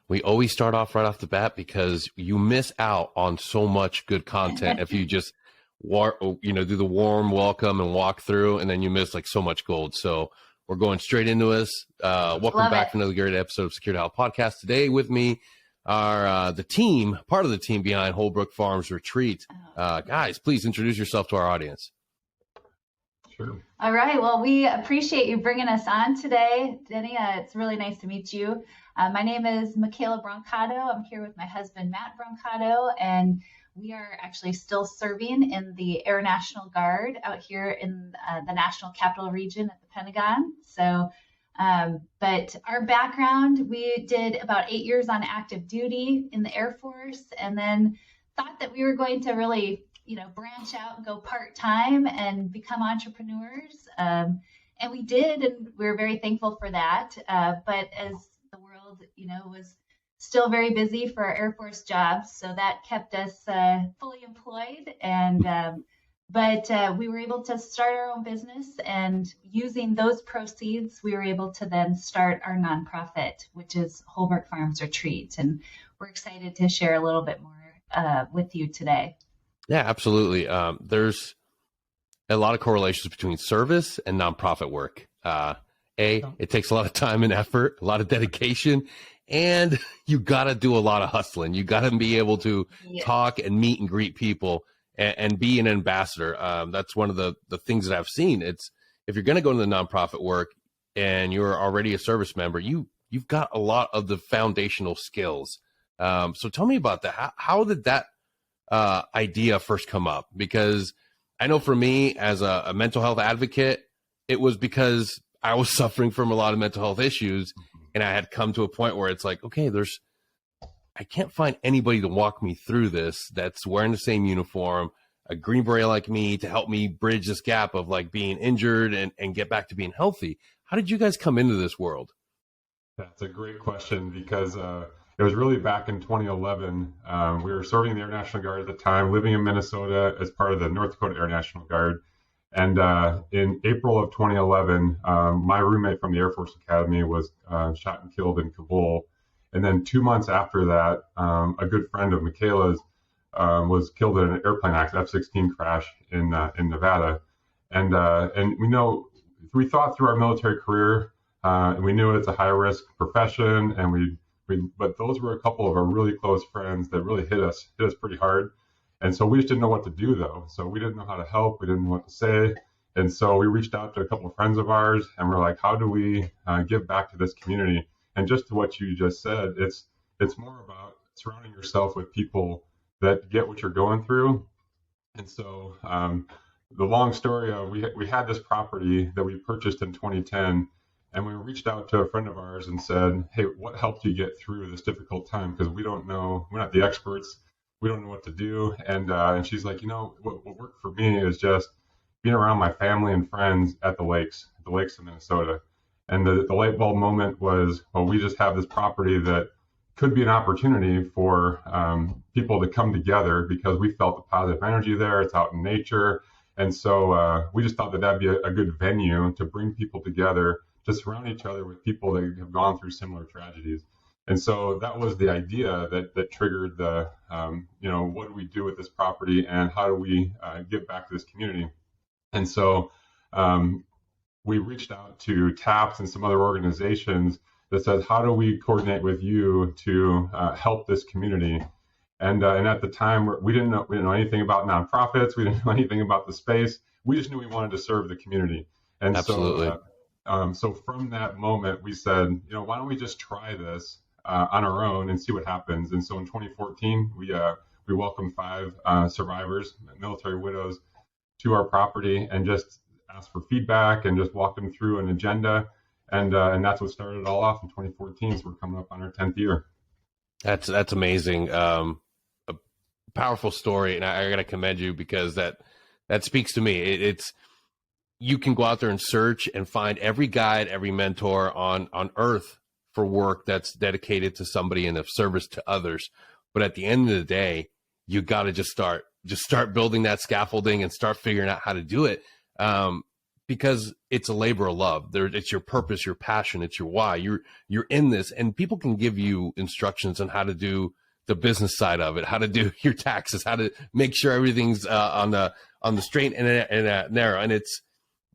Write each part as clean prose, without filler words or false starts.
we always start off right off the bat because you miss out on so much good content if you just do the warm welcome and walk through, and then you miss like so much gold. So we're going straight into this. Welcome back to another great episode of Secure Health Podcast. Today with me are part of the team behind Holbrook Farms Retreat. Guys, please introduce yourself to our audience. Sure. All right. Well, we appreciate you bringing us on today, Denny. It's really nice to meet you. My name is Micaela Brancato. I'm here with my husband, Matt Brancato, and we are actually still serving in the Air National Guard out here in the National Capital Region at the Pentagon. So, but our background, we did about 8 years on active duty in the Air Force, and then thought that we were going to really branch out and go part-time and become entrepreneurs. And we did, and we're very thankful for that. But as the world, was still very busy for our Air Force jobs, so that kept us fully employed. And but we were able to start our own business, and using those proceeds, we were able to then start our nonprofit, which is Holbrook Farms Retreat. And we're excited to share a little bit more with you today. Yeah, absolutely. There's a lot of correlations between service and nonprofit work. It takes a lot of time and effort, a lot of dedication, and you got to do a lot of hustling. You got to be able to talk and meet and greet people and be an ambassador. That's one of the things that I've seen. It's if you're going to go into the nonprofit work and you're already a service member, you've got a lot of the foundational skills. So tell me about that. How did that idea first come up? Because I know for me as a mental health advocate, it was because I was suffering from a lot of mental health issues, and I had come to a point where it's like, okay, I can't find anybody to walk me through this that's wearing the same uniform, a Green Beret like me, to help me bridge this gap of like being injured and get back to being healthy. How did you guys come into this world? That's a great question, because it was really back in 2011. We were serving the Air National Guard at the time, living in Minnesota as part of the North Dakota Air National Guard. And in April of 2011, my roommate from the Air Force Academy was shot and killed in Kabul. And then 2 months after that, a good friend of Micaela's was killed in an airplane accident, F-16 crash in Nevada. And we thought through our military career, and we knew it's a high risk profession, and but those were a couple of our really close friends that really hit us pretty hard. And so we just didn't know what to do, though. So we didn't know how to help. We didn't know what to say. And so we reached out to a couple of friends of ours, and we're like, how do we give back to this community? And just to what you just said, it's more about surrounding yourself with people that get what you're going through. And so the long story of we had this property that we purchased in 2010. And we reached out to a friend of ours and said, hey, what helped you get through this difficult time? Because we don't know, we're not the experts. We don't know what to do. And she's like, what worked for me is just being around my family and friends at the lakes of Minnesota. And the light bulb moment was, well, we just have this property that could be an opportunity for people to come together, because we felt the positive energy there. It's out in nature. And so we just thought that that'd be a good venue to bring people together, to surround each other with people that have gone through similar tragedies. And so that was the idea that triggered the, what do we do with this property, and how do we give back to this community? And so we reached out to TAPS and some other organizations that said, how do we coordinate with you to help this community? And at the time, we didn't know anything about nonprofits. We didn't know anything about the space. We just knew we wanted to serve the community. And Absolutely. So from that moment, we said, why don't we just try this on our own and see what happens? And so in 2014, we welcomed 5 survivors, military widows, to our property, and just asked for feedback and just walked them through an agenda. And that's what started it all off in 2014. So we're coming up on our 10th year. That's amazing. A powerful story, and I got to commend you, because that speaks to me. It's you can go out there and search and find every guide, every mentor on earth for work that's dedicated to somebody and of service to others. But at the end of the day, you got to just start building that scaffolding and start figuring out how to do it. because it's a labor of love. It's your purpose, your passion, it's your why. You're in this, and people can give you instructions on how to do the business side of it, how to do your taxes, how to make sure everything's on the straight and narrow. And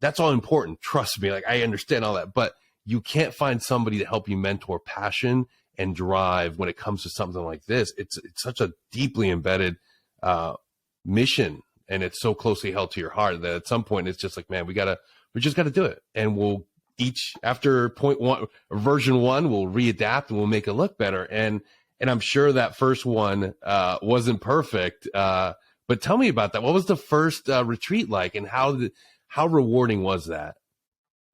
that's all important. Trust me, like I understand all that, but you can't find somebody to help you mentor passion and drive when it comes to something like this. It's such a deeply embedded mission, and it's so closely held to your heart that at some point it's just like, man, we just gotta do it. And we'll each, after version 1, we'll readapt and we'll make it look better. And I'm sure that first one wasn't perfect. But tell me about that. What was the first retreat like, and how rewarding was that?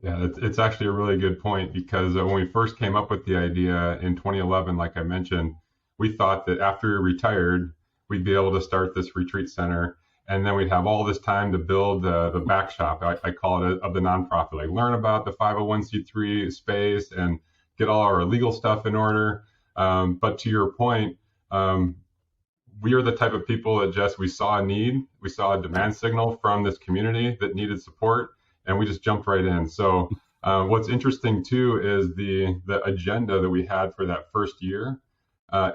Yeah, it's actually a really good point, because when we first came up with the idea in 2011, like I mentioned, we thought that after we retired, we'd be able to start this retreat center, and then we'd have all this time to build the back shop, I call it, of the nonprofit, like learn about the 501c3 space and get all our legal stuff in order. But to your point, we are the type of people that we saw a need, we saw a demand signal from this community that needed support, and we just jumped right in. So what's interesting too is the agenda that we had for that first year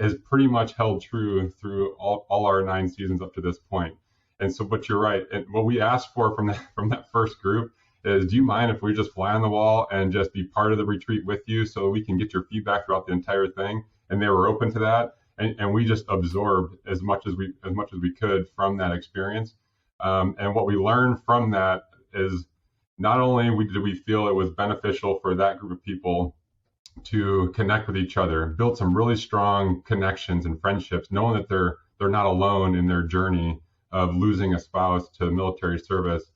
is pretty much held true through all our 9 seasons up to this point. And so, but you're right. And what we asked for from that first group is, do you mind if we just fly on the wall and just be part of the retreat with you so we can get your feedback throughout the entire thing? And they were open to that. And we just absorbed as much as we could from that experience. And what we learned from that is, not only did we feel it was beneficial for that group of people to connect with each other, build some really strong connections and friendships, knowing that they're not alone in their journey of losing a spouse to military service,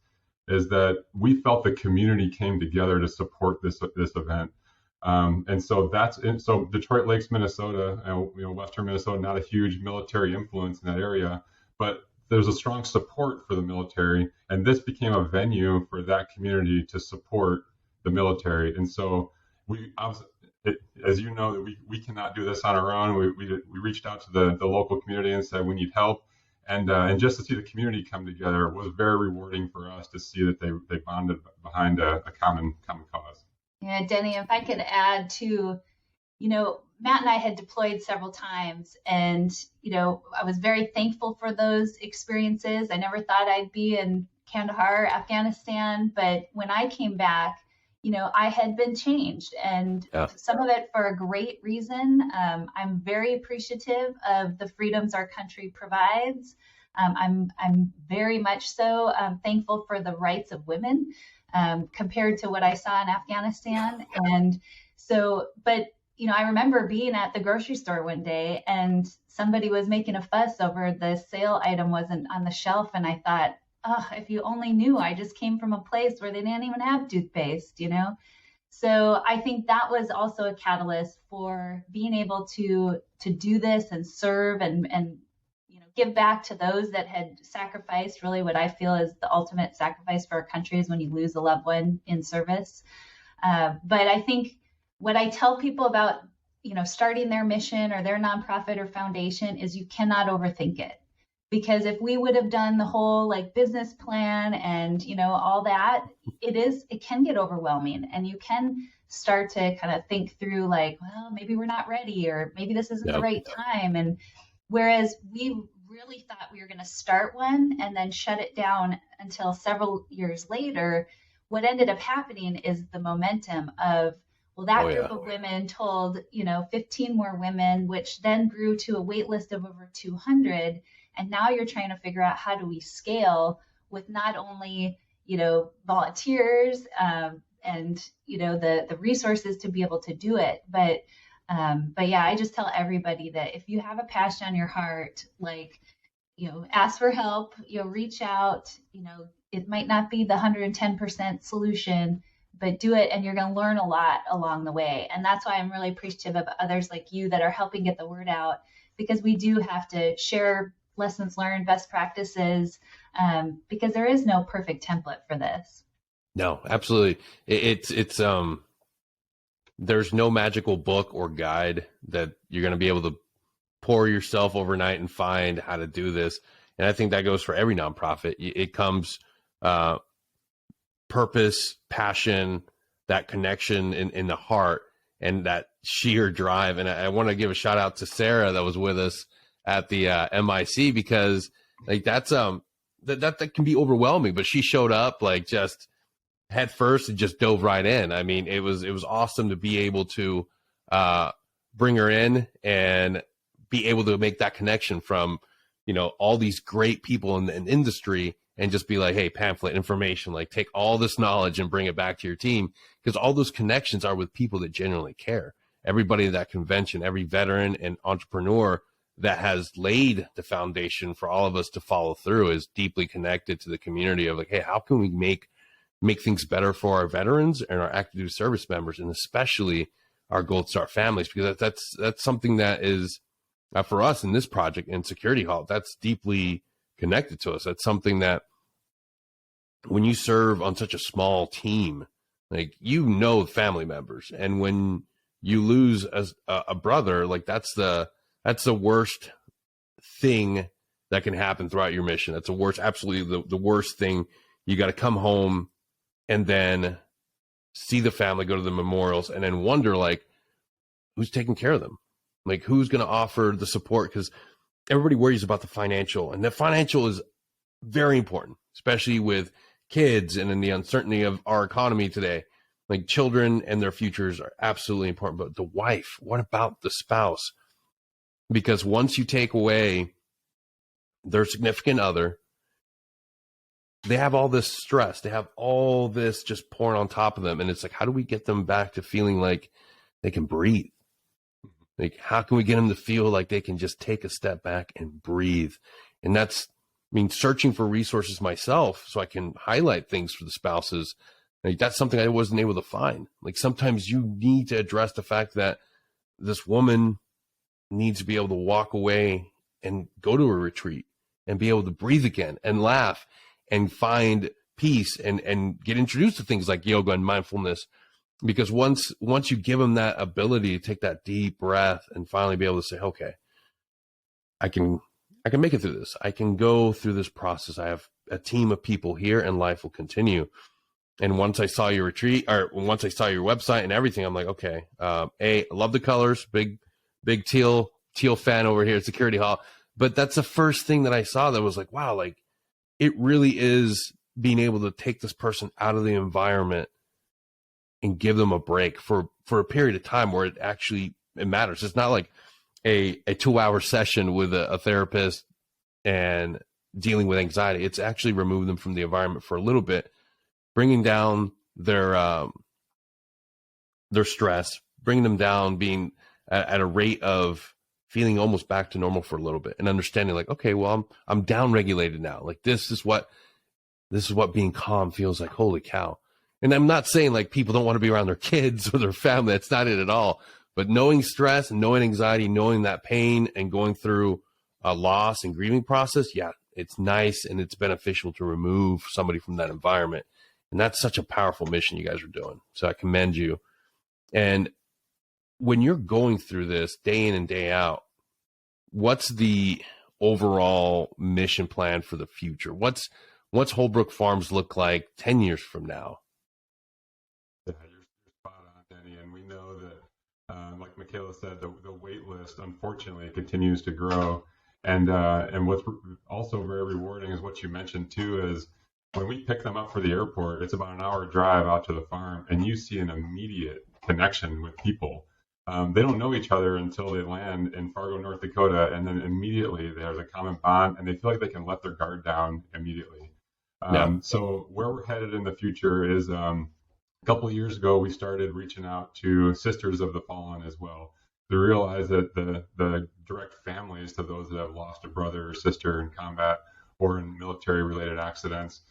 is that we felt the community came together to support this event. And so so Detroit Lakes, Minnesota, Western Minnesota, not a huge military influence in that area, but there's a strong support for the military, and this became a venue for that community to support the military. And so as you know, that we cannot do this on our own. We reached out to the local community and said we need help, and just to see the community come together was very rewarding for us to see that they bonded behind a common cause. Yeah, Denny, if I could add to, Matt and I had deployed several times, and, I was very thankful for those experiences. I never thought I'd be in Kandahar, Afghanistan, but when I came back, I had been changed, and some of it for a great reason. I'm very appreciative of the freedoms our country provides. I'm very much so thankful for the rights of women compared to what I saw in Afghanistan. And so, but I remember being at the grocery store one day, and somebody was making a fuss over the sale item wasn't on the shelf. And I thought, oh, if you only knew, I just came from a place where they didn't even have toothpaste, So I think that was also a catalyst for being able to do this and serve and give back to those that had sacrificed. Really, what I feel is the ultimate sacrifice for our country is when you lose a loved one in service. But I think what I tell people about, starting their mission or their nonprofit or foundation is you cannot overthink it. Because if we would have done the whole business plan and, all that, it can get overwhelming, and you can start to kind of think through well, maybe we're not ready, or maybe this isn't the right time. And whereas we really thought we were going to start one and then shut it down until several years later, what ended up happening is the momentum of, well, that group of women told, 15 more women, which then grew to a wait list of over 200. And now you're trying to figure out, how do we scale with not only, volunteers and, the resources to be able to do it. But yeah, I just tell everybody that if you have a passion on your heart, ask for help, reach out, it might not be the 110% solution, but do it, and you're going to learn a lot along the way. And that's why I'm really appreciative of others like you that are helping get the word out, because we do have to share lessons learned, best practices, because there is no perfect template for this. No, absolutely. It's there's no magical book or guide that you're going to be able to pour yourself overnight and find how to do this. And I think that goes for every nonprofit. It comes purpose, passion, that connection in the heart, and that sheer drive. And I want to give a shout out to Sarah that was with us at the MIC, because like that's that can be overwhelming, but she showed up like just head first and just dove right in. I mean, it was awesome to be able to bring her in and be able to make that connection from, you know, all these great people in the industry, and just be like, hey, pamphlet information, like take all this knowledge and bring it back to your team, because all those connections are with people that genuinely care. Everybody at that convention, every veteran and entrepreneur that has laid the foundation for all of us to follow through, is deeply connected to the community of like, hey, how can we make things better for our veterans and our active duty service members, and especially our Gold Star families, because that's something that is for us in this project in Security Hall, that's deeply connected to us. That's something that when you serve on such a small team, like, you know, family members, and when you lose a brother, like that's the worst thing that can happen throughout your mission. That's the worst, absolutely the worst thing. You got to come home and then see the family, go to the memorials, and then wonder, like, who's taking care of them? Like, who's going to offer the support? Because everybody worries about the financial, and the financial is very important, especially with kids and in the uncertainty of our economy today. Like, children and their futures are absolutely important, but the wife, what about the spouse? Because once you take away their significant other, they have all this stress, they have all this just pouring on top of them. And it's like, how do we get them back to feeling like they can breathe? Like, how can we get them to feel like they can just take a step back and breathe? And that's, I mean, searching for resources myself so I can highlight things for the spouses. Like, that's something I wasn't able to find. Like, sometimes you need to address the fact that this woman needs to be able to walk away and go to a retreat and be able to breathe again and laugh and find peace and get introduced to things like yoga and mindfulness. Because once you give them that ability to take that deep breath and finally be able to say, okay, I can make it through this. I can go through this process. I have a team of people here, and life will continue. And once I saw your retreat, or once I saw your website and everything, I'm like, okay, I love the colors, big teal fan over here at Security Hall. But that's the first thing that I saw that was like, wow, like, it really is being able to take this person out of the environment and give them a break for a period of time where it matters. It's not like a 2-hour session with a therapist and dealing with anxiety. It's actually removing them from the environment for a little bit, bringing down their stress, bringing them down, being at a rate of feeling almost back to normal for a little bit, and understanding like, okay, well, I'm down regulated now. Like, this is what being calm feels like. Holy cow. And I'm not saying like people don't want to be around their kids or their family. That's not it at all. But knowing stress and knowing anxiety, knowing that pain and going through a loss and grieving process, yeah, it's nice and it's beneficial to remove somebody from that environment. And that's such a powerful mission you guys are doing. So I commend you. And when you're going through this day in and day out, what's the overall mission plan for the future? What's Holbrook Farms look like 10 years from now? Yeah, you're spot on, Denny. And we know that, like Micaela said, the wait list, unfortunately, continues to grow. And what's also very rewarding is what you mentioned, too, is when we pick them up for the airport, it's about an hour drive out to the farm, and you see an immediate connection with people. They don't know each other until they land in Fargo, North Dakota, and then immediately there's a common bond, and they feel like they can let their guard down immediately. So where we're headed in the future is a couple of years ago, we started reaching out to Sisters of the Fallen as well, to realize that the direct families to those that have lost a brother or sister in combat or in military-related accidents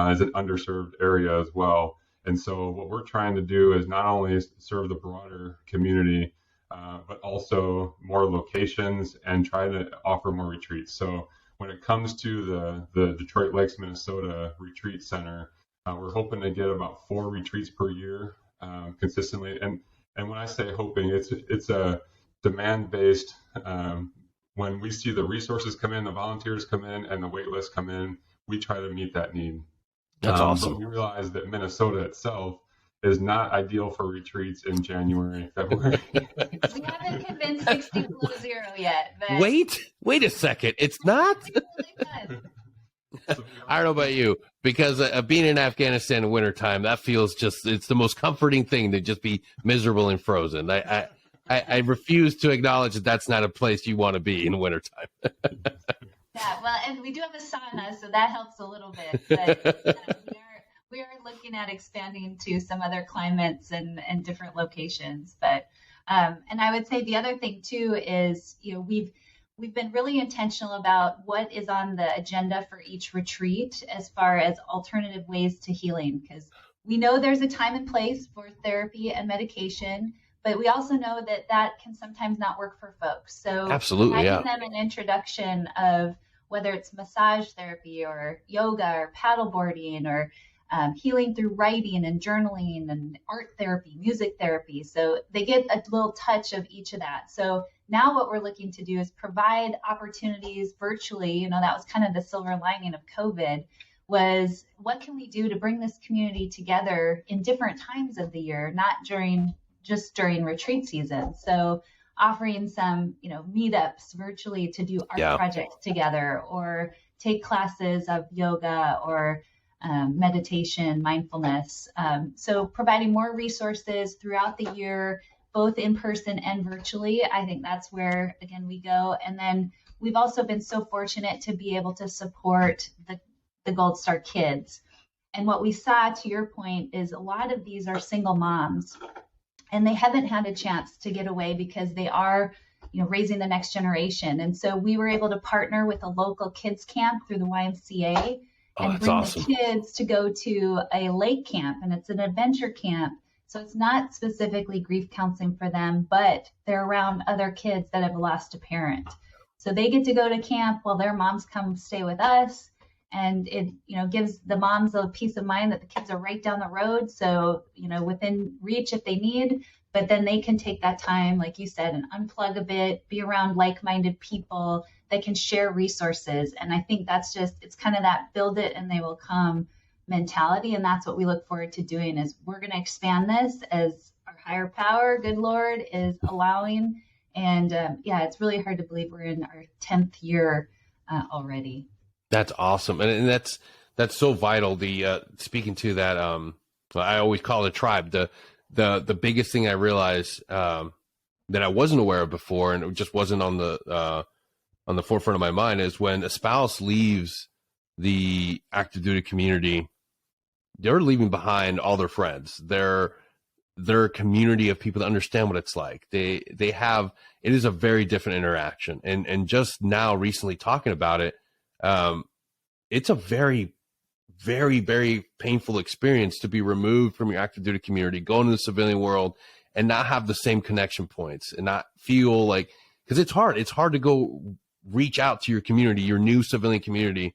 is an underserved area as well. And so what we're trying to do is not only serve the broader community, but also more locations and try to offer more retreats. So when it comes to the Detroit Lakes, Minnesota Retreat Center, we're hoping to get about 4 retreats per year consistently. And when I say hoping, it's a demand-based. When we see the resources come in, the volunteers come in, and the wait lists come in, we try to meet that need. That's awesome. But we realized that Minnesota itself is not ideal for retreats in January and February. We haven't convinced 60 below zero yet. But Wait a second. It's not? really fun. I don't know about you, because being in Afghanistan in wintertime, that feels it's the most comforting thing to just be miserable and frozen. I refuse to acknowledge that that's not a place you want to be in wintertime. Yeah, well, and we do have a sauna, so that helps a little bit. But we are looking at expanding to some other climates and different locations. But and I would say the other thing too is, we've been really intentional about what is on the agenda for each retreat as far as alternative ways to healing, because we know there's a time and place for therapy and medication, but we also know that can sometimes not work for folks. So absolutely, giving them an introduction of whether it's massage therapy or yoga or paddleboarding or healing through writing and journaling and art therapy, music therapy. So they get a little touch of each of that. So now what we're looking to do is provide opportunities virtually. That was kind of the silver lining of COVID, was what can we do to bring this community together in different times of the year, not just during retreat season. So offering some, meetups virtually to do art projects together, or take classes of yoga or meditation, mindfulness. So providing more resources throughout the year, both in person and virtually. I think that's where, again, we go. And then we've also been so fortunate to be able to support the Gold Star kids. And what we saw, to your point, is a lot of these are single moms, and they haven't had a chance to get away because they are, raising the next generation. And so we were able to partner with a local kids camp through the YMCA and bring the kids to go to a lake camp, and it's an adventure camp. So it's not specifically grief counseling for them, but they're around other kids that have lost a parent. So they get to go to camp while their moms come stay with us. And it, gives the moms a peace of mind that the kids are right down the road. So, within reach if they need, but then they can take that time, like you said, and unplug a bit, be around like-minded people that can share resources. And I think it's kind of that build it and they will come mentality. And that's what we look forward to doing, is we're going to expand this as our higher power, good Lord, is allowing. And it's really hard to believe we're in our 10th year already. That's awesome. And that's so vital. Speaking to that, I always call it a tribe. The biggest thing I realized, that I wasn't aware of before, and it just wasn't on the forefront of my mind, is when a spouse leaves the active duty community, they're leaving behind all their friends, their community of people that understand what it's like. It is a very different interaction. And just now recently talking about it, it's a very, very, very painful experience to be removed from your active duty community, go into the civilian world, and not have the same connection points, and not feel like, because it's hard to go reach out to your community, your new civilian community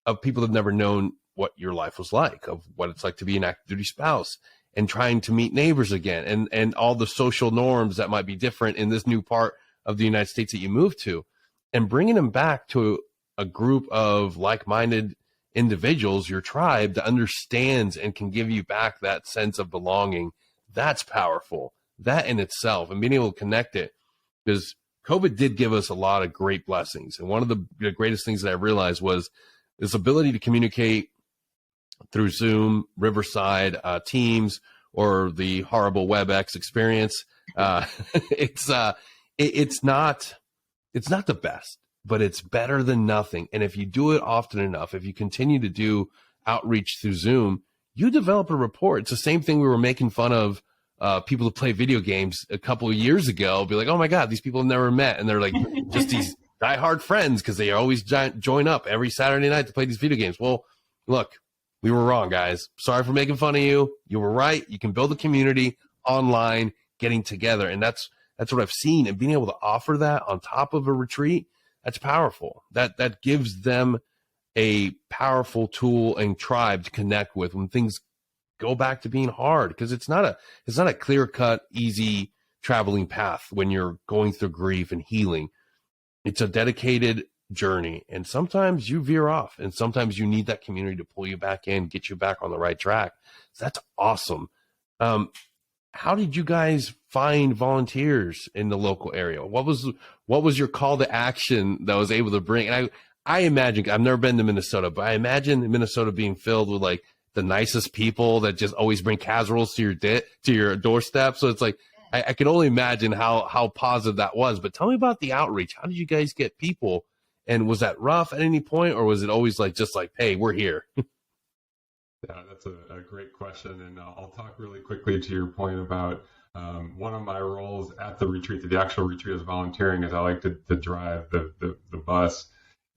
of people that have never known what your life was like, of what it's like to be an active duty spouse, and trying to meet neighbors again, and all the social norms that might be different in this new part of the United States that you moved to, and bringing them back to a group of like-minded individuals, your tribe, that understands and can give you back that sense of belonging. That's powerful. That in itself, and being able to connect it, because COVID did give us a lot of great blessings. And one of the greatest things that I realized was this ability to communicate through Zoom, Riverside, Teams, or the horrible WebEx experience. It's not the best, but it's better than nothing. And if you do it often enough, if you continue to do outreach through Zoom, you develop a rapport. It's the same thing we were making fun of people who play video games a couple of years ago. Be like, oh my God, these people have never met. And they're like just these diehard friends because they always join up every Saturday night to play these video games. Well, look, we were wrong, guys. Sorry for making fun of you. You were right. You can build a community online, getting together. And that's what I've seen. And being able to offer that on top of a retreat, that's powerful. That gives them a powerful tool and tribe to connect with when things go back to being hard, because it's not a clear-cut, easy traveling path when you're going through grief and healing. It's a dedicated journey, and sometimes you veer off, and sometimes you need that community to pull you back in, get you back on the right track. So that's awesome. How did you guys find volunteers in the local area? What was your call to action that was able to bring? And I imagine, I've never been to Minnesota, but I imagine Minnesota being filled with like the nicest people that just always bring casseroles to your doorstep. So it's like, I can only imagine how positive that was. But tell me about the outreach. How did you guys get people? And was that rough at any point, or was it always just like, hey, we're here? Yeah, that's a great question. And I'll talk really quickly to your point about one of my roles at the retreat, the actual retreat as volunteering, is I like to drive the bus.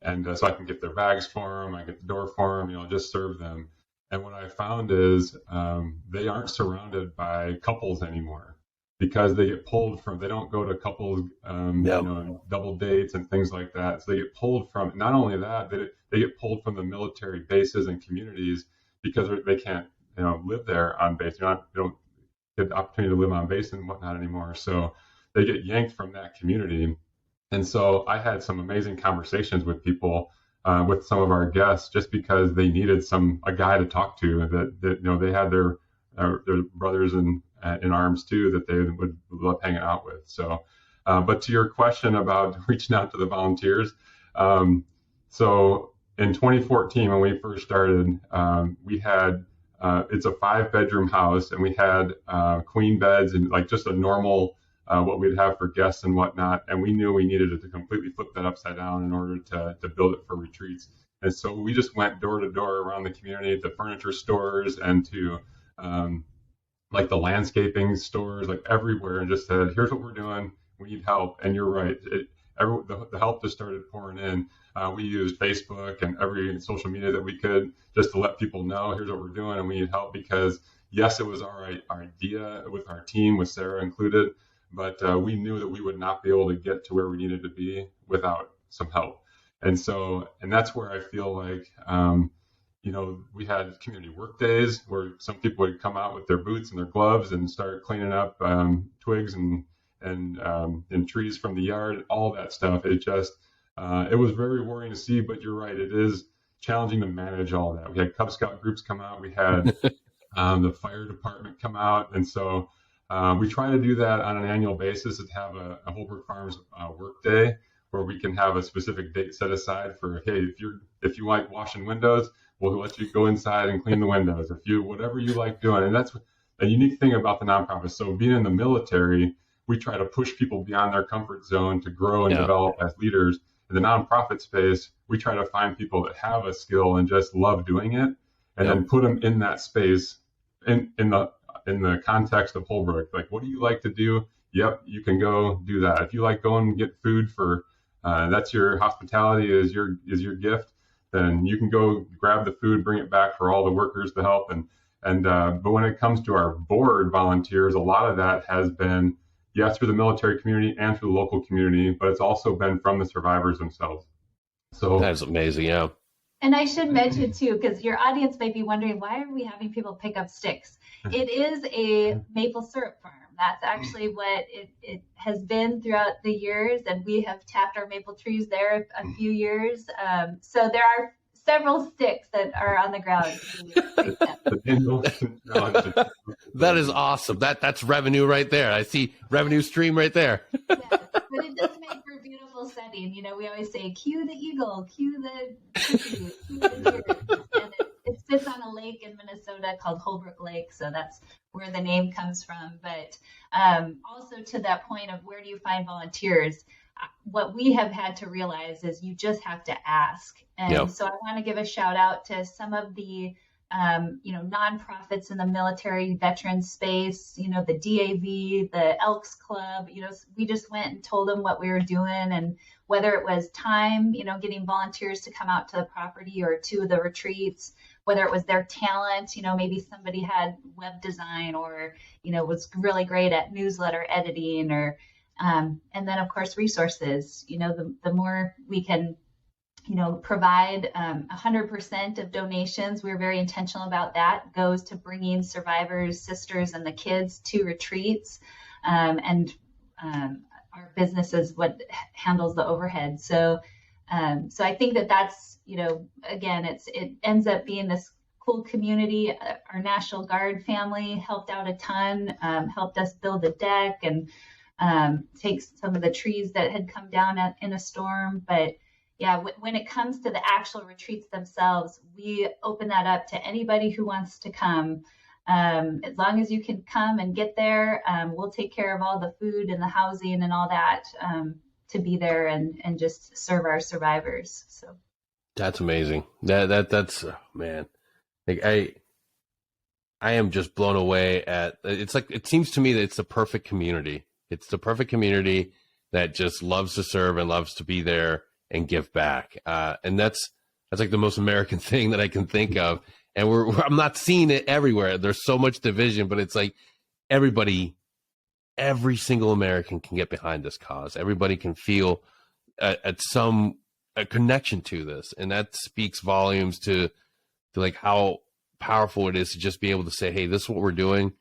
And so I can get their bags for them, I get the door for them, just serve them. And what I found is they aren't surrounded by couples anymore, because they get pulled from, they don't go to couples, double dates and things like that. So they get pulled from, not only that, they get pulled from the military bases and communities because they can't, live there on base. They don't get the opportunity to live on base and whatnot anymore. So they get yanked from that community. And so I had some amazing conversations with people, with some of our guests, just because they needed a guy to talk to, that they had their brothers in arms too, that they would love hanging out with. So, but to your question about reaching out to the volunteers, so in 2014 when we first started, we had it's a 5-bedroom house, and we had queen beds and like just a normal what we'd have for guests and whatnot. And we knew we needed to completely flip that upside down in order to build it for retreats. And so we just went door to door around the community, to furniture stores and to like the landscaping stores, like everywhere, and just said, here's what we're doing. We need help. And you're right. The help just started pouring in. We used Facebook and every social media that we could, just to let people know, here's what we're doing and we need help. Because yes, it was our idea with our team, with Sarah included, but we knew that we would not be able to get to where we needed to be without some help. And that's where I feel like, we had community work days where some people would come out with their boots and their gloves and start cleaning up twigs and trees from the yard and all that stuff. It just, it was very worrying to see, but you're right. It is challenging to manage all that. We had Cub Scout groups come out. We had the fire department come out. And so we try to do that on an annual basis, to have a Holbrook Farms work day, where we can have a specific date set aside for, hey, if you like washing windows, we'll let you go inside and clean the windows. Whatever you like doing. And that's a unique thing about the nonprofit. So being in the military, we try to push people beyond their comfort zone to grow and develop as leaders. In the nonprofit space, we try to find people that have a skill and just love doing it, and then put them in that space in the context of Holbrook. Like, what do you like to do? Yep, you can go do that. If you like going and get food for, that's your hospitality is your gift, then you can go grab the food, bring it back for all the workers to help. But when it comes to our board volunteers, a lot of that has been, through the military community and through the local community, but it's also been from the survivors themselves. So that's amazing. Yeah. And I should mention too, because your audience might be wondering, why are we having people pick up sticks? It is a maple syrup farm. That's actually what it has been throughout the years. And we have tapped our maple trees there a few years. So there are several sticks that are on the ground. That is awesome. That's revenue right there. I see revenue stream right there. Yes, but it does make for a beautiful setting. We always say, cue the eagle, cue the chickadee, cue the deer. And it sits on a lake in Minnesota called Holbrook Lake. So that's where the name comes from. But also to that point of, where do you find volunteers? What we have had to realize is you just have to ask. And so I want to give a shout out to some of the, nonprofits in the military veteran space, the DAV, the Elks Club. We just went and told them what we were doing, and whether it was time, getting volunteers to come out to the property or to the retreats, whether it was their talent, maybe somebody had web design or, was really great at newsletter editing, or and then, of course, resources. The more we can, provide 100% of donations, we're very intentional about that, goes to bringing survivors, sisters, and the kids to retreats. And our business is what handles the overhead. So So I think that that's, again, it ends up being this cool community. Our National Guard family helped out a ton, helped us build a deck and take some of the trees that had come down in a storm. But yeah, when it comes to the actual retreats themselves, we open that up to anybody who wants to come. As long as you can come and get there, we'll take care of all the food and the housing and all that to be there and just serve our survivors. So That's amazing. That's oh, man. Like I am just blown away at. It's like it seems to me that it's the perfect community. It's the perfect community that just loves to serve and loves to be there and give back. And that's like the most American thing that I can think of. And I'm not seeing it everywhere. There's so much division, but it's like every single American can get behind this cause. Everybody can feel a connection to this. And that speaks volumes to like how powerful it is to just be able to say, hey, this is what we're doing,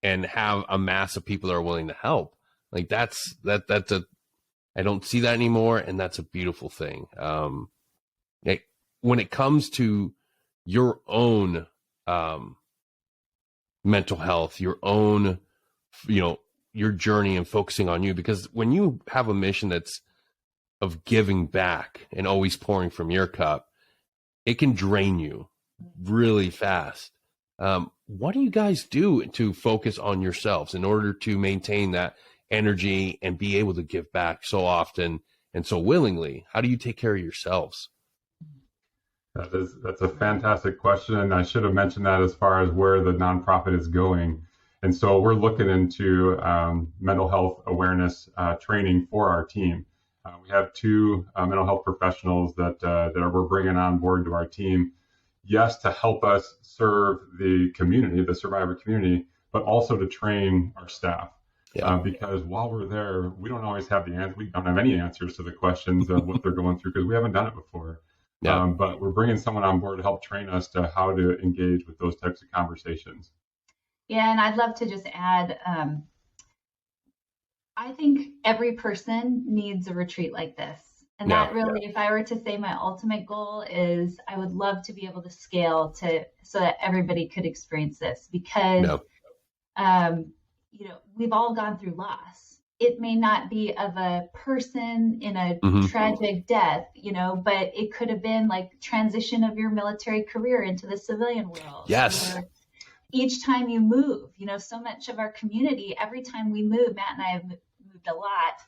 and have a mass of people that are willing to help. Like that's I don't see that anymore. And that's a beautiful thing. When it comes to your own mental health, your own, your journey and focusing on you, because when you have a mission that's of giving back and always pouring from your cup, it can drain you really fast. What do you guys do to focus on yourselves in order to maintain that energy and be able to give back so often and so willingly? How do you take care of yourselves? That's a fantastic question, and I should have mentioned that as far as where the nonprofit is going. And so we're looking into mental health awareness training for our team. We have two mental health professionals that we're bringing on board to our team. Yes, to help us serve the community, the survivor community, but also to train our staff. Yeah. Because while we're there, we don't always have the answer. We don't have any answers to the questions of what they're going through because we haven't done it before. Yeah. But we're bringing someone on board to help train us to how to engage with those types of conversations. Yeah, and I'd love to just add, I think every person needs a retreat like this. And that really, if I were to say my ultimate goal is I would love to be able to scale so that everybody could experience this because, we've all gone through loss. It may not be of a person in a tragic death, but it could have been like transition of your military career into the civilian world. Yes. Or each time you move, so much of our community, every time we move, Matt and I have moved a lot.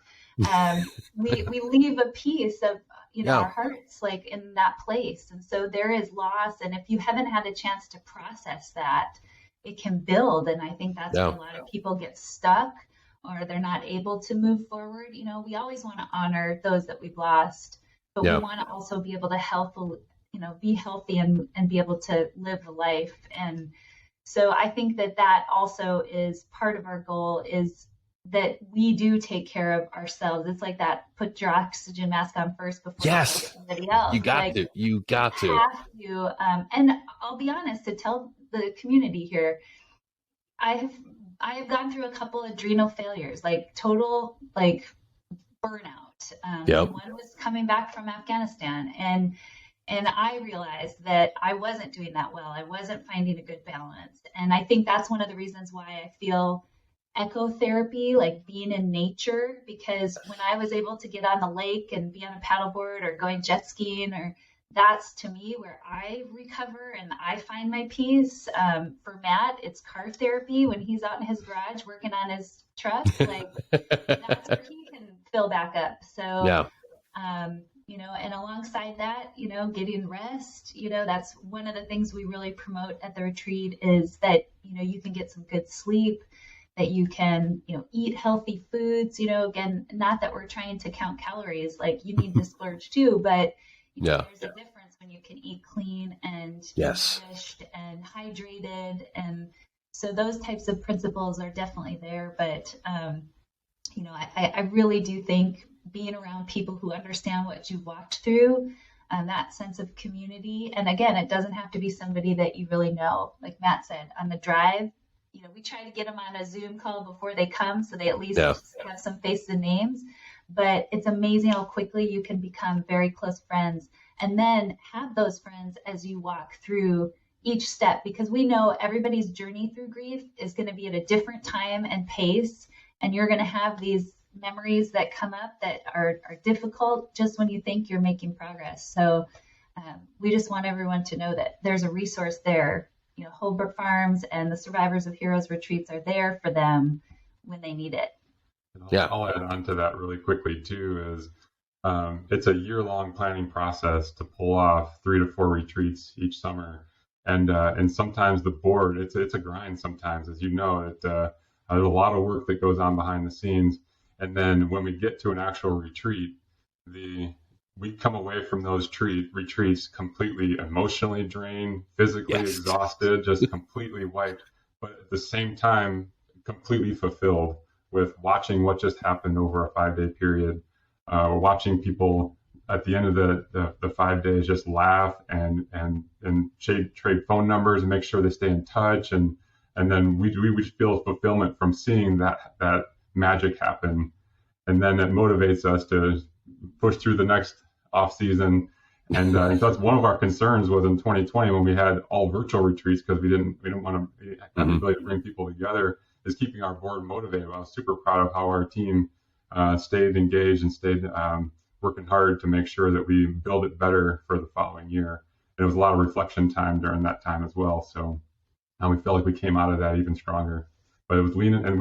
We leave a piece of, our hearts like in that place. And so there is loss. And if you haven't had a chance to process that, it can build. And I think that's where a lot of people get stuck or they're not able to move forward. We always want to honor those that we've lost, but we want to also be able to be healthy and be able to live a life. And so I think that also is part of our goal is that we do take care of ourselves. It's like that, put your oxygen mask on first before you help somebody else. You got to. And I'll be honest, to tell the community here, I have gone through a couple adrenal failures, like total burnout. One was coming back from Afghanistan, and I realized that I wasn't doing that well. I wasn't finding a good balance. And I think that's one of the reasons why I feel ecotherapy, like being in nature, because when I was able to get on the lake and be on a paddleboard or going jet skiing, that's to me where I recover and I find my peace. For Matt, it's car therapy when he's out in his garage working on his truck. That's where he can fill back up. So, and alongside that, getting rest, that's one of the things we really promote at the retreat is that, you can get some good sleep, that you can, eat healthy foods, again, not that we're trying to count calories, like you need to splurge too, but there's a difference when you can eat clean and nourished and hydrated. And so those types of principles are definitely there. But, I really do think being around people who understand what you've walked through, that sense of community. And again, it doesn't have to be somebody that you really know. Like Matt said, on the drive, we try to get them on a Zoom call before they come so they at least have some faces and names. but it's amazing how quickly you can become very close friends and then have those friends as you walk through each step, because we know everybody's journey through grief is going to be at a different time and pace, and you're going to have these memories that come up that are difficult just when you think you're making progress. So we just want everyone to know that there's a resource there. You know, Holbrook Farms and the Survivors of Heroes retreats are there for them when they need it. Yeah, I'll add on to that really quickly too. Is it's a year-long planning process to pull off 3 to 4 retreats each summer, and sometimes the board it's a grind. Sometimes, as you know, there's a lot of work that goes on behind the scenes, and then when we get to an actual retreat, we come away from those retreats completely emotionally drained, physically exhausted, just completely wiped, but at the same time completely fulfilled with watching what just happened over a 5-day period. We're watching people at the end of the 5 days just laugh and trade phone numbers and make sure they stay in touch, and then we feel fulfillment from seeing that magic happen, and then it motivates us to push through the next off season. And that's one of our concerns was in 2020 when we had all virtual retreats, because we didn't want to have the ability to bring people together, is keeping our board motivated. I was super proud of how our team stayed engaged and stayed working hard to make sure that we build it better for the following year. And it was a lot of reflection time during that time as well. So we felt like we came out of that even stronger. But it was lean, and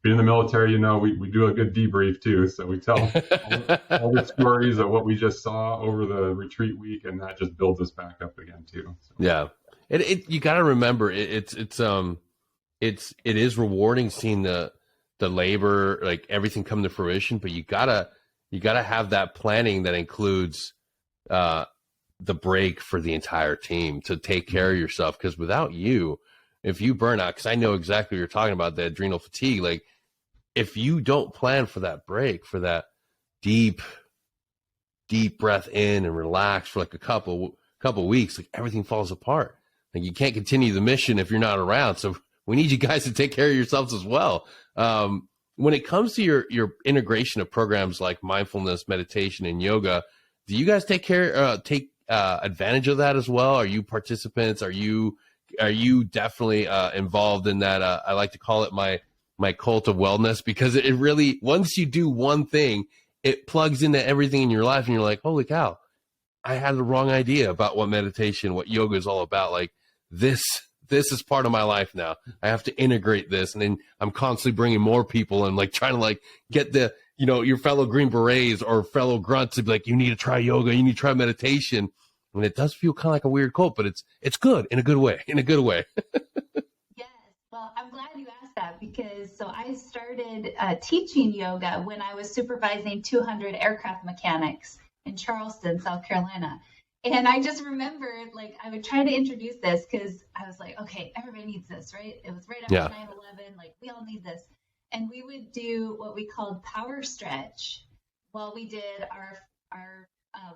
being in the military, you know, we do a good debrief too. So we tell all the stories of what we just saw over the retreat week, and that just builds us back up again too. So. Yeah, you got to remember it is rewarding seeing the labor, like everything come to fruition, but you gotta have that planning that includes the break for the entire team to take care of yourself, because without you, if you burn out, because I know exactly what you're talking about, the adrenal fatigue, like if you don't plan for that break, for that deep breath in and relax for like a couple weeks, like everything falls apart. Like you can't continue the mission if you're not around. So we need you guys to take care of yourselves as well. When it comes to your integration of programs like mindfulness, meditation, and yoga, do you guys take advantage of that as well? Are you participants? Are you definitely involved in that? I like to call it my cult of wellness, because it really, once you do one thing, it plugs into everything in your life, and you're like, holy cow, I had the wrong idea about what meditation, what yoga is all about. Like this is part of my life now. I have to integrate this. And then I'm constantly bringing more people and like trying to like get your fellow Green Berets or fellow grunts to be like, you need to try yoga, you need to try meditation. And it does feel kind of like a weird cult, but it's good in a good way, Yes. Well, I'm glad you asked that, because so I started teaching yoga when I was supervising 200 aircraft mechanics in Charleston, South Carolina. And I just remember, like, I would try to introduce this because I was like, okay, everybody needs this, right? It was right after 9/11, like, we all need this. And we would do what we called power stretch while we did our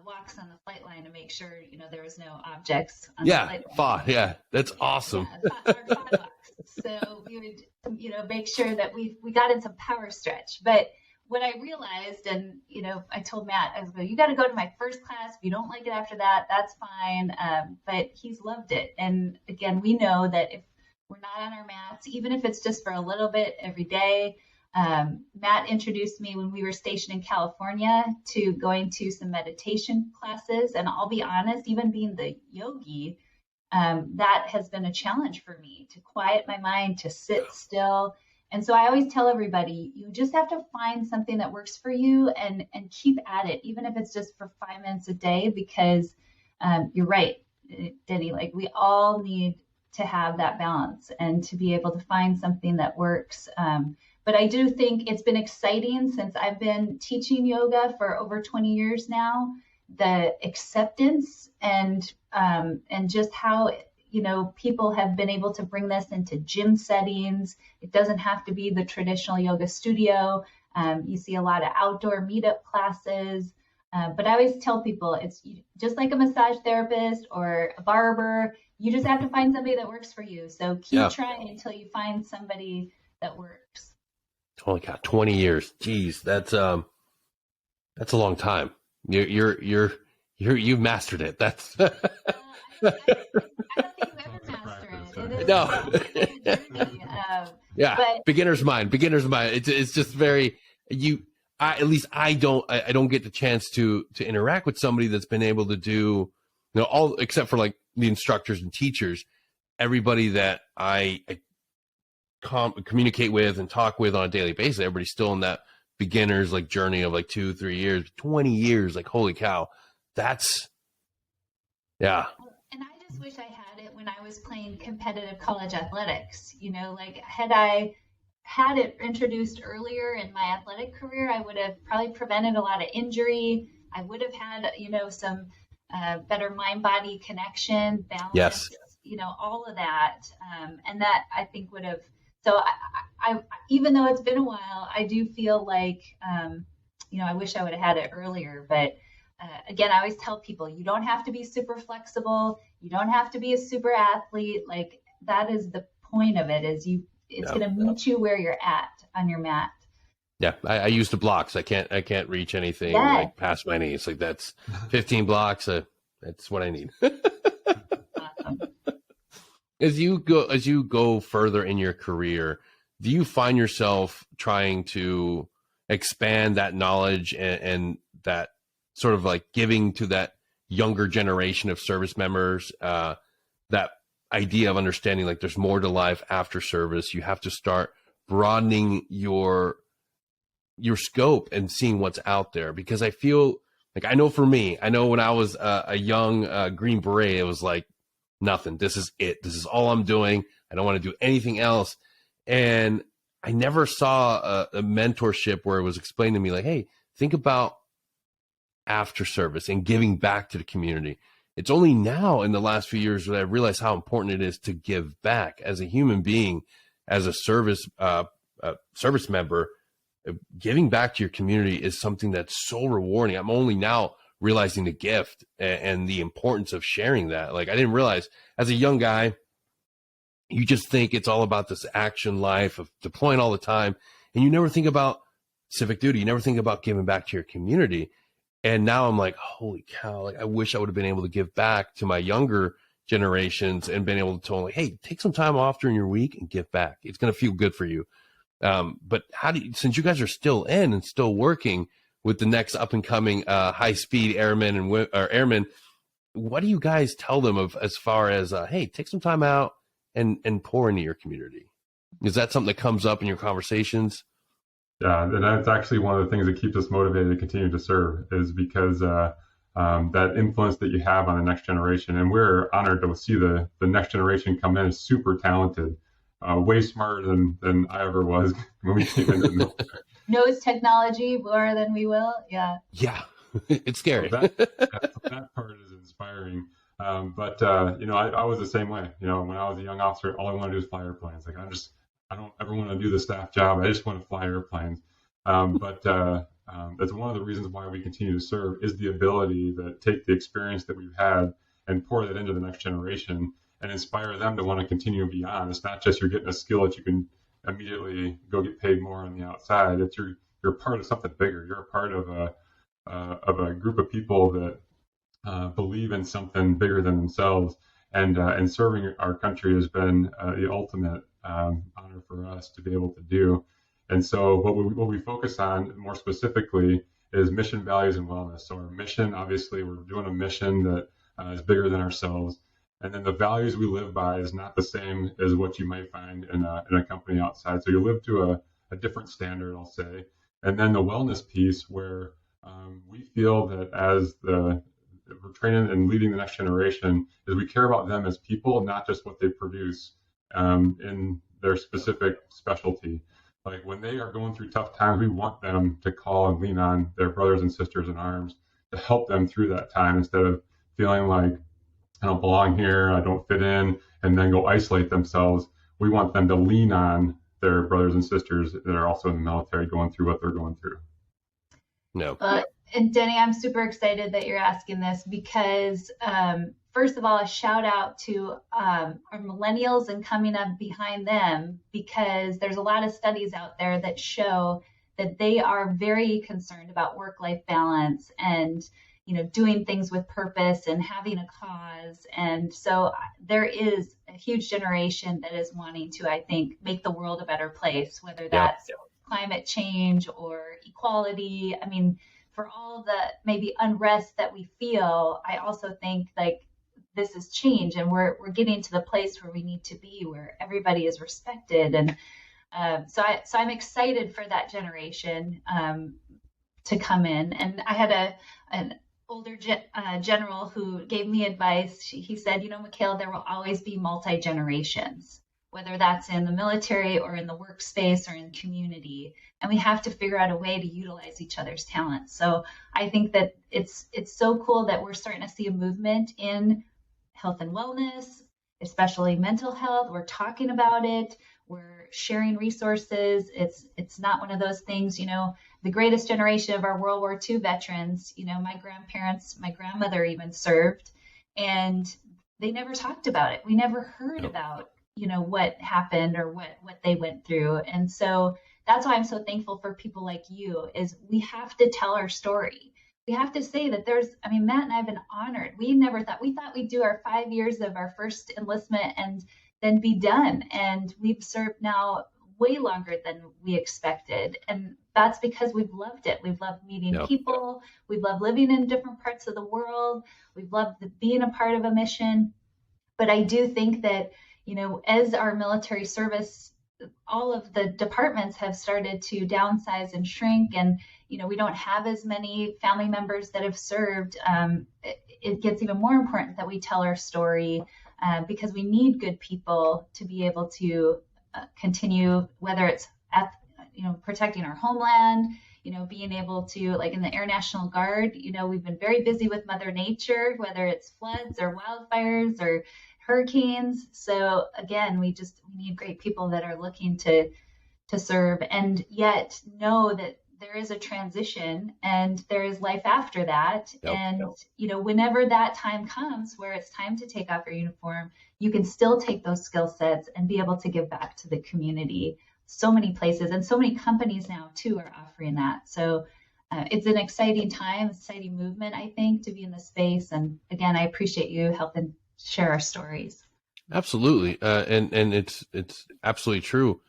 walks on the flight line to make sure, there was no objects on the flight line. Yeah, that's awesome. Our thought walks. So we would, make sure that we got in some power stretch. But what I realized, and, I told Matt, I was like, you got to go to my first class. If you don't like it after that, that's fine. But he's loved it. And again, we know that if we're not on our mats, even if it's just for a little bit every day. Matt introduced me when we were stationed in California to going to some meditation classes. And I'll be honest, even being the yogi, that has been a challenge for me, to quiet my mind, to sit still. And so I always tell everybody, you just have to find something that works for you and keep at it, even if it's just for 5 minutes a day, because you're right, Denny, like we all need to have that balance and to be able to find something that works. But I do think it's been exciting since I've been teaching yoga for over 20 years now, the acceptance and just how people have been able to bring this into gym settings. It doesn't have to be the traditional yoga studio. You see a lot of outdoor meetup classes. But I always tell people it's just like a massage therapist or a barber. You just have to find somebody that works for you. So keep trying until you find somebody that works. Holy cow, 20 years. Geez, that's That's a long time. You've mastered it. That's I don't think you ever master it. It is no. a journey. Yeah, But beginner's mind. It's just very at least I don't get the chance to interact with somebody that's been able to do, all except for like the instructors and teachers. Everybody that I communicate with and talk with on a daily basis, everybody's still in that beginner's like journey of like 2-3 years, 20 years. Like, holy cow, that's yeah. and I just wish I had it when I was playing competitive college athletics. Like had I had it introduced earlier in my athletic career, I would have probably prevented a lot of injury. I would have had, some better mind-body connection, balance, Yes. All of that. And that I think would have, so I even though it's been a while, I do feel like, I wish I would have had it earlier. But again, I always tell people, you don't have to be super flexible. You don't have to be a super athlete. Like that is the point of it, is it's going to meet you where you're at on your mat. Yeah, I use the blocks. I can't reach anything like past my knees. Like that's 15 blocks. That's what I need. Awesome. As you go further in your career, do you find yourself trying to expand that knowledge and that sort of like giving to that younger generation of service members that idea of understanding like there's more to life after service? You have to start broadening your scope and seeing what's out there, because I feel like, I know when I was a young Green Beret, it was like nothing. This is it. This is all I'm doing. I don't want to do anything else. And I never saw a mentorship where it was explained to me like, hey, think about after service and giving back to the community. It's only now in the last few years that I realized how important it is to give back as a human being, as a service member. Giving back to your community is something that's so rewarding. I'm only now realizing the gift and the importance of sharing that. Like, I didn't realize as a young guy, you just think it's all about this action life of deploying all the time. And you never think about civic duty. You never think about giving back to your community. And now I'm like, holy cow, like I wish I would have been able to give back to my younger generations and been able to tell them, like, hey, take some time off during your week and give back. It's going to feel good for you. But since you guys are still in and still working with the next up and coming high-speed airmen or airmen, what do you guys tell them of as far as, hey, take some time out and pour into your community? Is that something that comes up in your conversations? Yeah, and that's actually one of the things that keeps us motivated to continue to serve, is because that influence that you have on the next generation. And we're honored to see the next generation come in as super talented, way smarter than I ever was when we came into the military. Knows technology more than we will. Yeah. Yeah, it's scary. So that part is inspiring. But I was the same way. When I was a young officer, all I wanted to do is fly airplanes. Like I don't ever want to do the staff job. I just want to fly airplanes. But that's one of the reasons why we continue to serve, is the ability to take the experience that we've had and pour that into the next generation and inspire them to want to continue beyond. It's not just you're getting a skill that you can immediately go get paid more on the outside. It's you're part of something bigger. You're a part of a group of people that believe in something bigger than themselves. And serving our country has been the ultimate honor for us to be able to do. And so what we focus on more specifically is mission, values, and wellness. So our mission, obviously, we're doing a mission that is bigger than ourselves. And then the values we live by is not the same as what you might find in a company outside. So you live to a different standard, I'll say. And then the wellness piece, where we feel that as we're training and leading the next generation, is we care about them as people, not just what they produce in their specific specialty. Like when they are going through tough times, we want them to call and lean on their brothers and sisters in arms to help them through that time, instead of feeling like, I don't belong here, I don't fit in, and then go isolate themselves. We want them to lean on their brothers and sisters that are also in the military going through what they're going through. No. And Denny, I'm super excited that you're asking this, because first of all, a shout out to our millennials and coming up behind them, because there's a lot of studies out there that show that they are very concerned about work-life balance and, doing things with purpose and having a cause. And so there is a huge generation that is wanting to, I think, make the world a better place, whether that's climate change or equality. I mean, for all the maybe unrest that we feel, I also think like this is change, and we're getting to the place where we need to be, where everybody is respected. And so I'm excited for that generation to come in. And I had an older general who gave me advice. He said, Micaela, there will always be multi-generations, whether that's in the military or in the workspace or in community. And we have to figure out a way to utilize each other's talents. So I think that it's so cool that we're starting to see a movement in health and wellness, especially mental health. We're talking about it. We're sharing resources. It's not one of those things, the greatest generation of our World War II veterans, my grandparents, my grandmother even served, and they never talked about it. We never heard about, what happened or what they went through. And so that's why I'm so thankful for people like you, is we have to tell our story. We have to say that Matt and I have been honored. We thought we'd do our 5 years of our first enlistment and then be done. And we've served now way longer than we expected. And that's because we've loved it. We've loved meeting people. We've loved living in different parts of the world. We've loved being a part of a mission. But I do think that, as our military service, all of the departments have started to downsize and shrink, and we don't have as many family members that have served. It gets even more important that we tell our story, because we need good people to be able to continue, whether it's at protecting our homeland, being able to, like in the Air National Guard, we've been very busy with Mother Nature, whether it's floods or wildfires or hurricanes. So again, we need great people that are looking to serve, and yet know that there is a transition and there is life after that. Whenever that time comes where it's time to take off your uniform, you can still take those skill sets and be able to give back to the community. So many places and so many companies now too are offering that. So it's an exciting time, exciting movement, I think, to be in the space. And again, I appreciate you helping share our stories. Absolutely. And it's absolutely true.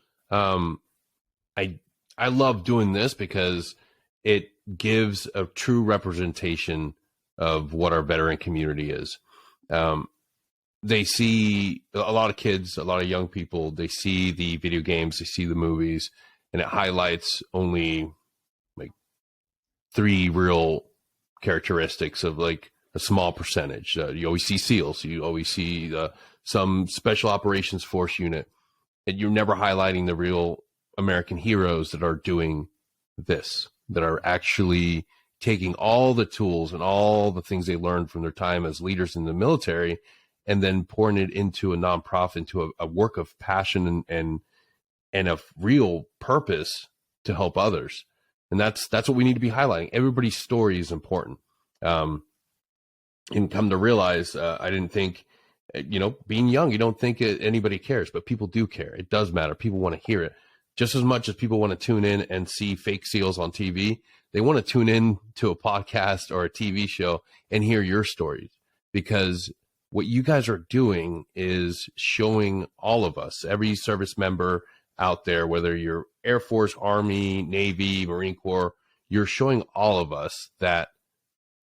I love doing this because it gives a true representation of what our veteran community is. They see a lot of kids, a lot of young people, they see the video games, they see the movies, and it highlights only like 3 real characteristics of like a small percentage. You always see SEALs, you always see some special operations force unit, and you're never highlighting the real American heroes that are doing this, that are actually taking all the tools and all the things they learned from their time as leaders in the military, and then pouring it into a nonprofit, into a work of passion and a real purpose to help others. And that's what we need to be highlighting. Everybody's story is important. And come to realize, I didn't think, being young, you don't think anybody cares, but people do care. It does matter. People want to hear it. Just as much as people want to tune in and see fake SEALs on TV, they want to tune in to a podcast or a TV show and hear your stories, because what you guys are doing is showing all of us, every service member out there, whether you're Air Force, Army, Navy, Marine Corps, you're showing all of us that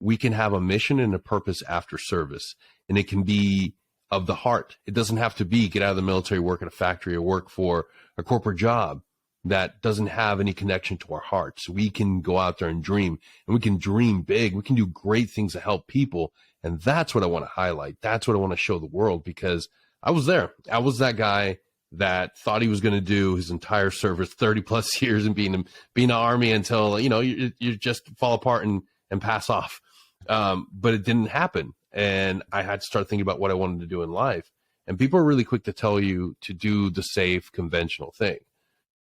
we can have a mission and a purpose after service. And it can be of the heart. It doesn't have to be get out of the military, work at a factory, or work for a corporate job that doesn't have any connection to our hearts. We can go out there and dream, and we can dream big. We can do great things to help people. And that's what I want to highlight. That's what I want to show the world, because I was there. I was that guy that thought he was going to do his entire service, 30 plus years, and being an Army until, you just fall apart and pass off. But it didn't happen. And I had to start thinking about what I wanted to do in life. And people are really quick to tell you to do the safe, conventional thing.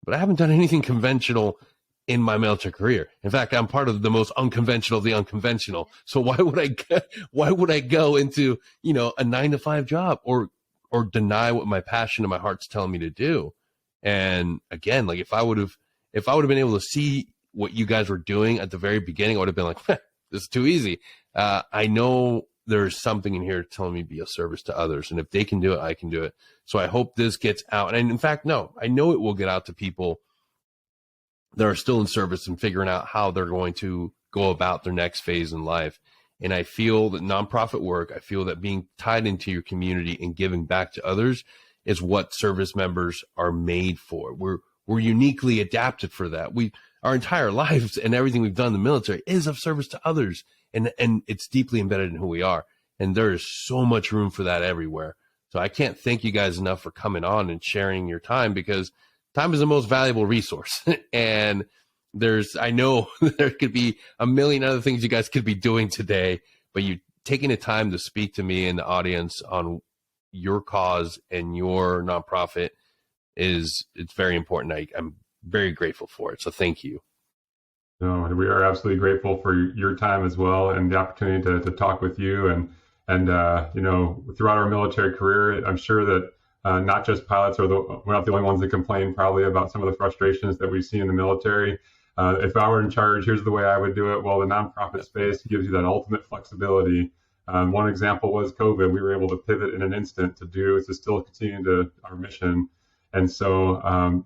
But I haven't done anything conventional in my military career. In fact, I'm part of the most unconventional of the unconventional. So why would I go into, a 9-to-5 job or deny what my passion and my heart's telling me to do? And again, like if if I would have been able to see what you guys were doing at the very beginning, I would have been like, this is too easy. I know there's something in here telling me to be of service to others. And if they can do it, I can do it. So I hope this gets out. And in fact, no, I know it will get out to people that are still in service and figuring out how they're going to go about their next phase in life. And I feel that nonprofit work, I feel that being tied into your community and giving back to others is what service members are made for. We're uniquely adapted for that. Our entire lives and everything we've done in the military is of service to others. And it's deeply embedded in who we are. And there is so much room for that everywhere. So I can't thank you guys enough for coming on and sharing your time, because time is the most valuable resource. And I know there could be a million other things you guys could be doing today, but you taking the time to speak to me and the audience on your cause and your nonprofit it's very important. I'm very grateful for it. So thank you. No, we are absolutely grateful for your time as well, and the opportunity to talk with you. And throughout our military career, I'm sure that not just pilots we're not the only ones that complain probably about some of the frustrations that we see in the military. If I were in charge, here's the way I would do it. Well, the nonprofit space gives you that ultimate flexibility. One example was COVID. We were able to pivot in an instant to still continue our mission. And so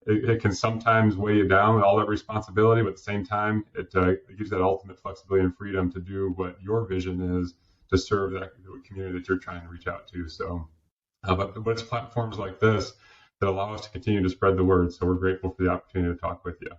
it can sometimes weigh you down with all that responsibility, but at the same time, it gives that ultimate flexibility and freedom to do what your vision is to serve that community that you're trying to reach out to. So, but it's platforms like this that allow us to continue to spread the word. So we're grateful for the opportunity to talk with you.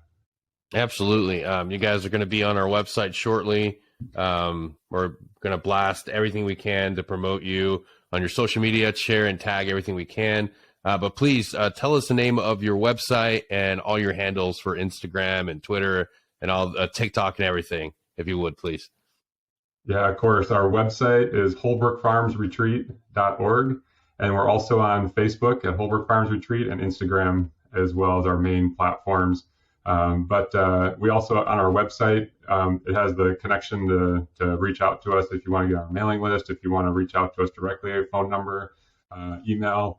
Absolutely. You guys are going to be on our website shortly. We're going to blast everything we can to promote you on your social media, share and tag everything we can. But please tell us the name of your website and all your handles for Instagram and Twitter and all TikTok and everything, if you would, please. Yeah, of course. Our website is holbrookfarmsretreat.org. And we're also on Facebook at Holbrook Farms Retreat, and Instagram as well as our main platforms. But we also, on our website, it has the connection to reach out to us if you want to get on our mailing list, if you want to reach out to us directly, phone number, email.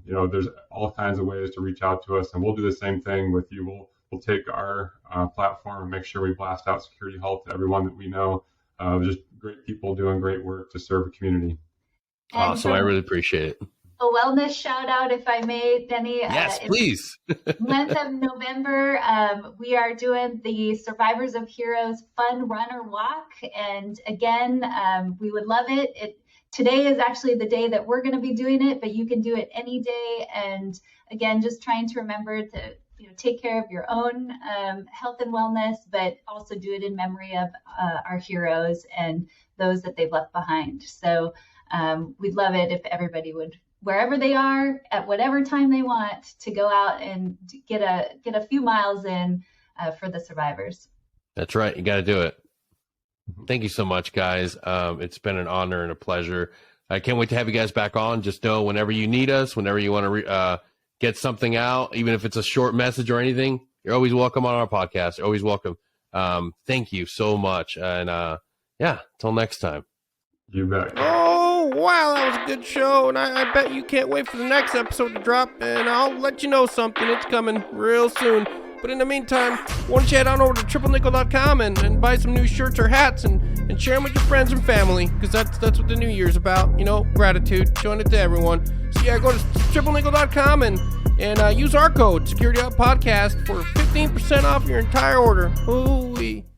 There's all kinds of ways to reach out to us, and we'll do the same thing with you. We'll take our platform and make sure we blast out security help to everyone that we know. Just great people doing great work to serve the community. Awesome. I really appreciate it. A wellness shout out, if I may, Denny. Yes, please. Month of November, we are doing the Survivors of Heroes Fun Run or Walk. And again, we would love it. Today is actually the day that we're going to be doing it, but you can do it any day. And again, just trying to remember to take care of your own health and wellness, but also do it in memory of our heroes and those that they've left behind. So we'd love it if everybody would, wherever they are, at whatever time they want, to go out and get a few miles in for the survivors. That's right. You got to do it. Thank you so much, guys. It's been an honor and a pleasure. I can't wait to have you guys back on. Just know whenever you need us, whenever you want to get something out, even if it's a short message or anything, you're always welcome on our podcast. You're always welcome. Thank you so much. And till next time. You bet. Oh, wow, that was a good show, and I bet you can't wait for the next episode to drop, and I'll let you know something. It's coming real soon. But in the meantime, why don't you head on over to triplenickel.com and buy some new shirts or hats and share them with your friends and family, because that's what the new year's about, gratitude, showing it to everyone. So yeah, go to triplenickel.com and use our code, Security Up Podcast, for 15% off your entire order. Holy.